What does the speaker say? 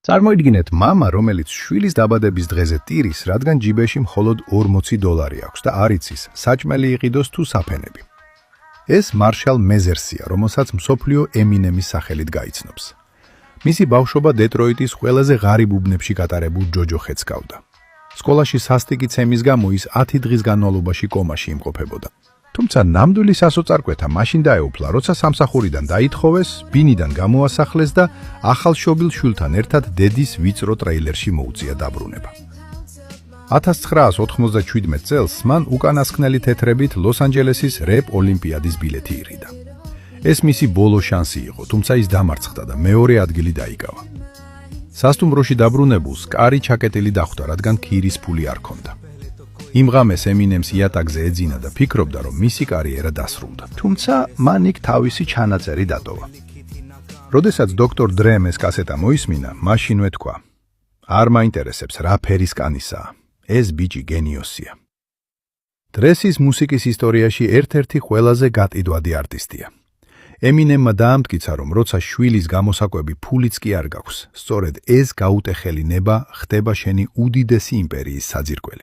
წარმოიდგინეთ მამა, რომელიც შვილის დაბადების დღეზე ტირის, რადგან ჯიბეში მხოლოდ $40 აქვს და არ იცის, საჭმელი იყიდოს თუ საფენები. ეს მარშალ მეზერსია, რომელსაც მსოფლიო ემინემის სახელით გაიცნობს. მისი ბავშვობა დეტროიტის ყველაზე ღარიბ უბნებში გატარებულ ჯოჯოხეთს გავდა. სკოლაში სასტიკი ცემის გამო ის 10 დღის განმავლობაში კომაში იმყოფებოდა. თუმცა ნამდვილი სასოწარკვეთა მაშინ დაეუფლა, როცა სამსახურიდან დაითხოვეს, ბინიდან გამოასახლეს და ახალშობილ შვილთან ერთად დედის ვიწრო ტრეილერში მოუწია დაბრუნება. 1997 წელს მან უკანასკნელი თეთრებით ლოს-ანჯელესის რეპ ოლიმპიადის ბილეთი იღიდა. ეს მისი ბოლო შანსი იყო, თუმცა ის დამარცხდა და მეორე ადგილი დაიკავა. სასტუმროში დაბრუნებულს კარი ჩაკეტილი დახვდა, რადგან ქირის ფული არ ჰქონდა. იმ ღამეს ემინემს იატაკზე ეძინა და ფიქრობდა, რომ მისი კარიერა დასრულდა. თუმცა მან იქ თავისი ჩანაწერი დატოვა. როდესაც დოქტორ დრემ ეს კასეტა მოისმინა, მაშინვე თქვა: არ მაინტერესებს რა ფერის კანისაა, ეს ბიჭი გენიოსია. დრესის მუსიკის ისტორიაში ერთ-ერთი ყველაზე გატიდვადი არტისტია. ემინემმა დაამტკიცა, რომ როცა შვილის გამოსაკვები ფულიც კი არ გაქვს, სწორედ ეს გაუტეხელი ნება ხდება შენი უდიდესი იმპერიის საძირკველი.